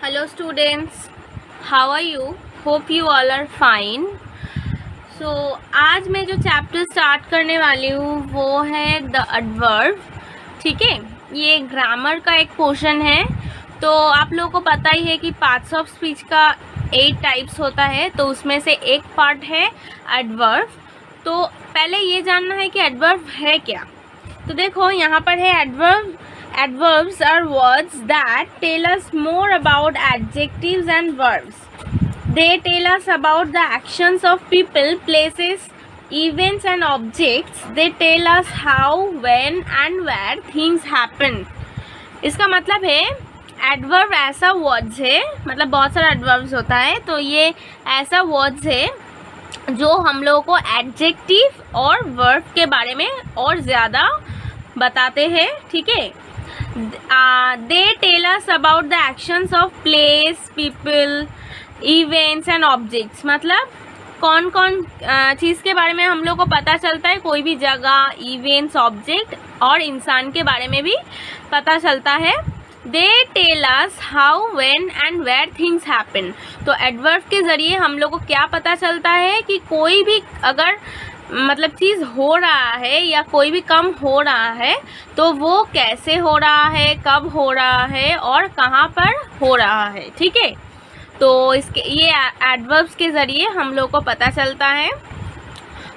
Hello students, how are you? Hope you all are fine. So आज मैं जो chapter start करने वाली हूँ वो है द एडवर्ब. ठीक है, ये ग्रामर का एक पोर्शन है. तो आप लोगों को पता ही है कि पार्ट्स ऑफ स्पीच का 8 टाइप्स होता है, तो उसमें से एक पार्ट है एडवर्ब. तो पहले ये जानना है कि एडवर्ब है क्या. तो देखो यहाँ पर है adverb. Adverbs are words that tell us more about adjectives and verbs. They tell us about the actions of people, places, events and objects. They tell us how, when and where things happen. इसका मतलब है adverb ऐसा words है, मतलब बहुत सारा adverbs होता है, तो ये ऐसा वर्ड्स है जो हम लोगों को एडजेक्टिव और वर्ब के बारे में और ज़्यादा बताते हैं. ठीक है, they tell us about the actions of place, people, events and objects. मतलब कौन कौन चीज़ के बारे में हम लोग को पता चलता है, कोई भी जगह, इवेंट्स, ऑब्जेक्ट और इंसान के बारे में भी पता चलता है. They tell us how, when and where things happen. तो एडवर्ब के ज़रिए हम लोग को क्या पता चलता है कि कोई भी अगर मतलब चीज़ हो रहा है या कोई भी काम हो रहा है तो वो कैसे हो रहा है, कब हो रहा है और कहाँ पर हो रहा है. ठीक है, तो इसके ये एडवर्ब्स के ज़रिए हम लोग को पता चलता है.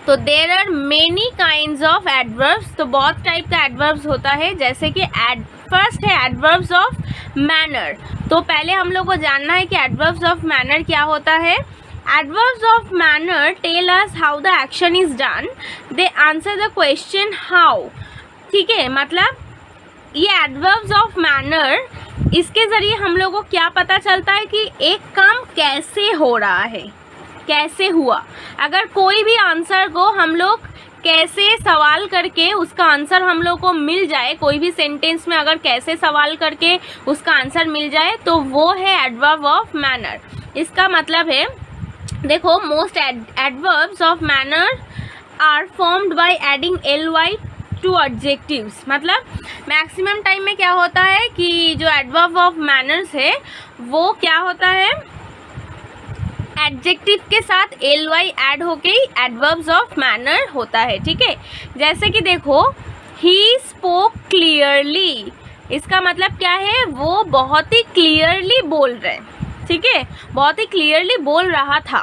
तो there are many kinds of adverbs. तो बहुत टाइप का एडवर्ब्स होता है, जैसे कि फर्स्ट है एडवर्ब्स ऑफ मैनर. तो पहले हम लोग को जानना है कि एडवर्ब्स ऑफ मैनर क्या होता है. Adverbs of manner tell us how the action is done. They answer the question how. ठीक है, मतलब ये adverbs of manner, इसके ज़रिए हम लोग को क्या पता चलता है कि एक काम कैसे हो रहा है, कैसे हुआ. अगर कोई भी आंसर को हम लोग कैसे सवाल करके उसका आंसर हम लोग को मिल जाए, कोई भी सेंटेंस में अगर कैसे सवाल करके उसका आंसर मिल जाए, तो वो है एडवर्ब ऑफ मैनर. इसका मतलब है देखो, most adverbs of manner are formed by adding ly to adjectives. मतलब मैक्सिमम टाइम में क्या होता है कि जो एडवर्ब ऑफ मैनर्स है वो क्या होता है, एडजेक्टिव के साथ ly ऐड होके ही एडवर्ब्स ऑफ मैनर होता है. ठीक है, जैसे कि देखो, ही स्पोक क्लियरली. इसका मतलब क्या है, वो बहुत ही क्लियरली बोल रहे हैं. ठीक है, बहुत ही क्लियरली बोल रहा था.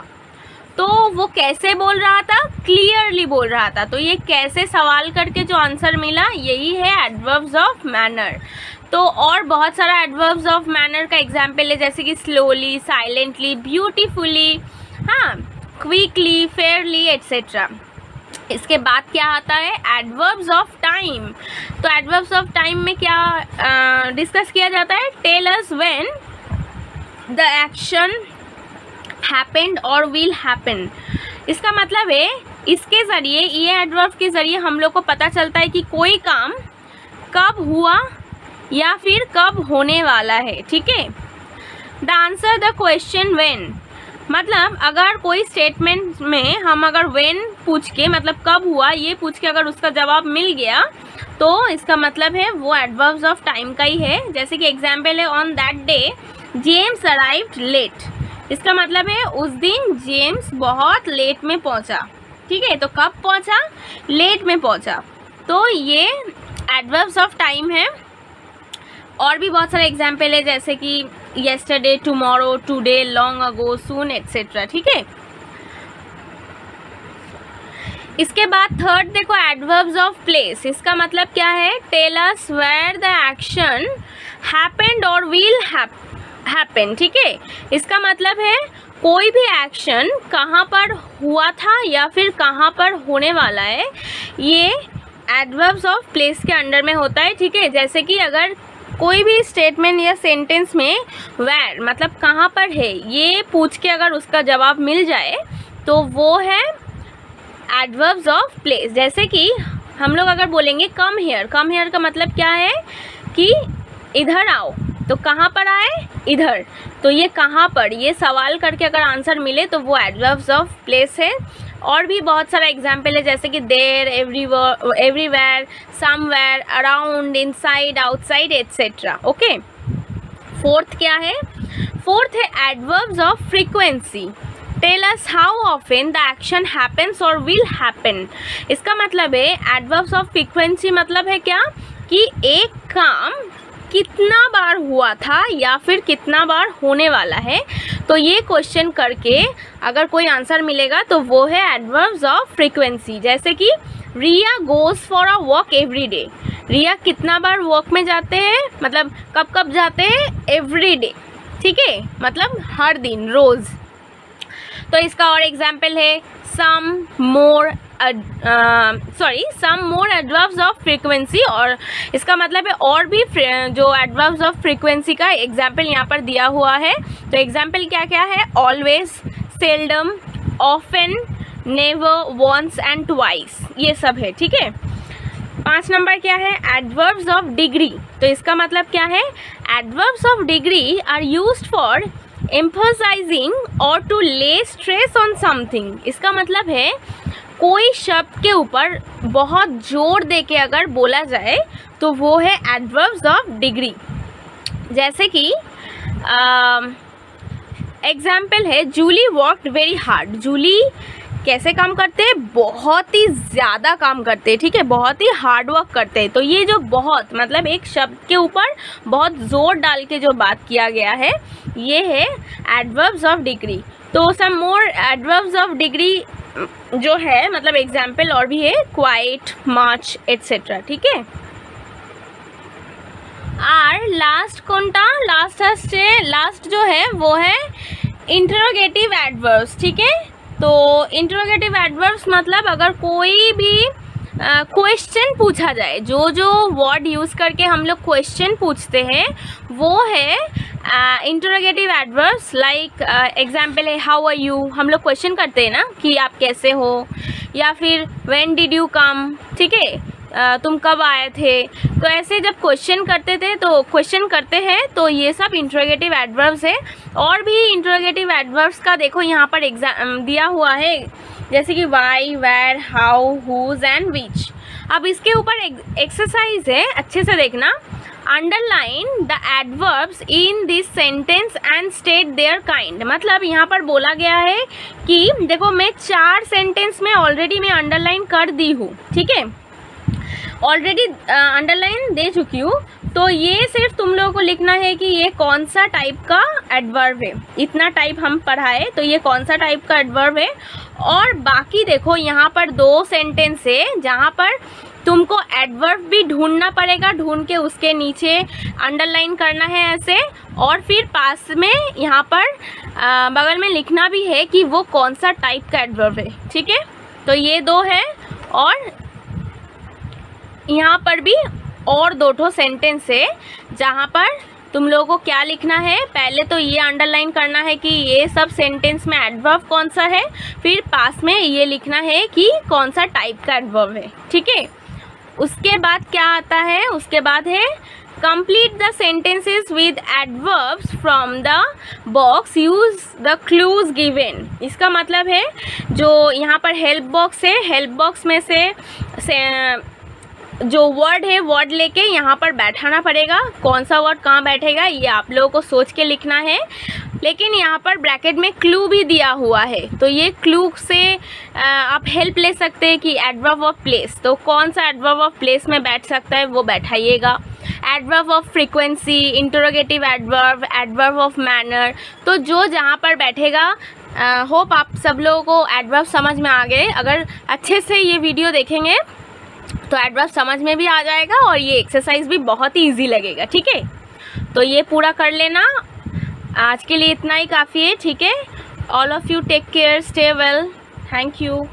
तो वो कैसे बोल रहा था, क्लियरली बोल रहा था. तो ये कैसे सवाल करके जो आंसर मिला, यही है एडवर्ब्स ऑफ मैनर. तो और बहुत सारा एडवर्ब्स ऑफ मैनर का एग्जाम्पल है, जैसे कि स्लोली, साइलेंटली, ब्यूटीफुली, हाँ, क्विकली, फेयरली एट्सेट्रा. इसके बाद क्या आता है, एडवर्ब्स ऑफ टाइम. तो एडवर्ब्स ऑफ टाइम में क्या डिस्कस किया जाता है, tell us when the action happened और विल हैपन. इसका मतलब है इसके ज़रिए, ये एडवर्ब के ज़रिए हम लोग को पता चलता है कि कोई काम कब हुआ या फिर कब होने वाला है. ठीक है, the answer the question when. मतलब अगर कोई स्टेटमेंट में हम अगर व्हेन पूछ के, मतलब कब हुआ ये पूछ के अगर उसका जवाब मिल गया, तो इसका मतलब है वो एडवर्ब्स ऑफ टाइम का ही है. जैसे कि एग्जाम्पल है, on that day James arrived late. इसका मतलब है उस दिन जेम्स बहुत लेट में पहुंचा. ठीक है, तो कब पहुंचा, लेट में पहुंचा. तो ये एडवर्ब्स ऑफ टाइम है. और भी बहुत सारे एग्जाम्पल है, जैसे कि yesterday, tomorrow, today, long ago, soon etcetera. ठीक है, इसके बाद थर्ड देखो, एडवर्ब्स ऑफ प्लेस. इसका मतलब क्या है, tell us where the action happened और विल हैपन. ठीक है, इसका मतलब है कोई भी एक्शन कहाँ पर हुआ था या फिर कहाँ पर होने वाला है, ये एडवर्ब्स ऑफ प्लेस के अंडर में होता है. ठीक है, जैसे कि अगर कोई भी स्टेटमेंट या सेंटेंस में वेयर मतलब कहाँ पर है ये पूछ के अगर उसका जवाब मिल जाए, तो वो है एडवर्ब्स ऑफ प्लेस. जैसे कि हम लोग अगर बोलेंगे कम हियर, कम हियर का मतलब क्या है कि इधर आओ. तो कहाँ पर आए, इधर. तो ये कहाँ पर, ये सवाल करके अगर आंसर मिले तो वो एडवर्ब्स ऑफ प्लेस है. और भी बहुत सारा एग्जाम्पल है, जैसे कि there, everywhere, somewhere, around, inside, outside etcetera. Okay, fourth क्या है, फोर्थ है adverbs of frequency, tell us how often the action happens और विल हैपन। इसका मतलब है एडवर्ब्स ऑफ फ्रीक्वेंसी मतलब है क्या कि एक काम कितना बार हुआ था या फिर कितना बार होने वाला है। तो ये क्वेश्चन करके अगर कोई आंसर मिलेगा तो वो है एडवर्ब्स ऑफ फ्रीक्वेंसी। जैसे कि Riya goes for a walk every day, Riya कितना बार वॉक में जाते हैं, मतलब कब कब जाते हैं, एवरी डे, ठीक है, मतलब हर दिन, रोज़। तो इसका और एग्जाम्पल है सम मोर एडवर्ब्स ऑफ फ्रीक्वेंसी, और इसका मतलब है और भी जो एडवर्ब्स ऑफ फ्रीक्वेंसी का एग्जाम्पल यहाँ पर दिया हुआ है। तो एग्जाम्पल क्या क्या है, always, seldom, often, never, once and twice, ये सब है, ठीक है। 5 नंबर क्या है, एडवर्ब्स ऑफ डिग्री। तो इसका मतलब क्या है, adverbs of degree are used for emphasising और to lay stress on something. इसका मतलब है कोई शब्द के ऊपर बहुत जोर दे के अगर बोला जाए तो वो है एडवर्ब्स ऑफ डिग्री। जैसे कि एग्जाम्पल है Julie worked very hard. Julie कैसे काम करते हैं, बहुत ही ज़्यादा काम करते हैं, ठीक है, बहुत ही हार्ड वर्क करते हैं। तो ये जो बहुत मतलब एक शब्द के ऊपर बहुत ज़ोर डाल के जो बात किया गया है ये है एडवर्ब्स ऑफ डिग्री। तो सम मोर एडवर्ब्स ऑफ डिग्री जो है मतलब एग्जाम्पल और भी है, क्वाइट, मच एट्सेट्रा, ठीक है। और लास्ट कोनटा लास्ट जो है वो है इंटरोगेटिव एडवर्ब्स, ठीक है। तो इंटरोगेटिव एडवर्ब्स मतलब अगर कोई भी क्वेश्चन पूछा जाए, जो वर्ड यूज़ करके हम लोग क्वेश्चन पूछते हैं वो है इंटरोगेटिव एडवर्ब्स। लाइक एग्जाम्पल है हाउ आर यू, हम लोग क्वेश्चन करते हैं ना कि आप कैसे हो, या फिर व्हेन डिड यू कम, ठीक है, तुम कब आए थे। तो ऐसे जब क्वेश्चन करते हैं तो ये सब इंटरोगेटिव एडवर्ब्स है। और भी इंटरोगेटिव एडवर्ब्स का देखो यहाँ पर एग्जाम दिया हुआ है, जैसे कि why, where, how, whose and which. अब इसके ऊपर एक्सरसाइज है, अच्छे से देखना। Underline the adverbs in this sentence and state their kind. मतलब यहाँ पर बोला गया है कि देखो मैं 4 सेंटेंस में ऑलरेडी मैं अंडरलाइन कर दी हूँ, ठीक है, ऑलरेडी अंडरलाइन दे चुकी हूँ। तो ये सिर्फ तुम लोगों को लिखना है कि ये कौन सा टाइप का एडवर्ब है। इतना टाइप हम पढ़ाए तो ये कौन सा टाइप का एडवर्ब है। और बाकी देखो यहाँ पर 2 सेंटेंस है जहाँ पर तुमको एडवर्ब भी ढूंढना पड़ेगा, ढूंढ के उसके नीचे अंडरलाइन करना है ऐसे, और फिर पास में यहाँ पर बगल में लिखना भी है कि वो कौन सा टाइप का एडवर्ब है, ठीक है। तो ये 2 है, और यहाँ पर भी और 2 सेंटेंस है जहाँ पर तुम लोगों को क्या लिखना है, पहले तो ये अंडरलाइन करना है कि ये सब सेंटेंस में एडवर्ब कौन सा है, फिर पास में ये लिखना है कि कौन सा टाइप का एडवर्ब है, ठीक है। उसके बाद क्या आता है, उसके बाद है complete the sentences with adverbs from the box, use the clues given. इसका मतलब है जो यहाँ पर हेल्प बॉक्स है, हेल्प बॉक्स में से जो वर्ड है वर्ड लेके यहाँ पर बैठाना पड़ेगा। कौन सा वर्ड कहाँ बैठेगा ये आप लोगों को सोच के लिखना है, लेकिन यहाँ पर ब्रैकेट में क्लू भी दिया हुआ है। तो ये क्लू से आप हेल्प ले सकते हैं कि एडवर्ब ऑफ प्लेस, तो कौन सा एडवर्ब ऑफ प्लेस में बैठ सकता है वो बैठाइएगा। Adverb of frequency, interrogative adverb, adverb of manner, तो जो जहाँ पर बैठेगा। होप आप सब लोगों को एडवर्ब समझ में आ गए। अगर अच्छे से ये वीडियो देखेंगे तो एडवर्ब समझ में भी आ जाएगा और ये एक्सरसाइज भी बहुत ही इजी लगेगा, ठीक है। तो ये पूरा कर लेना, आज के लिए इतना ही काफ़ी है, ठीक है। All of you take care, stay well, thank you.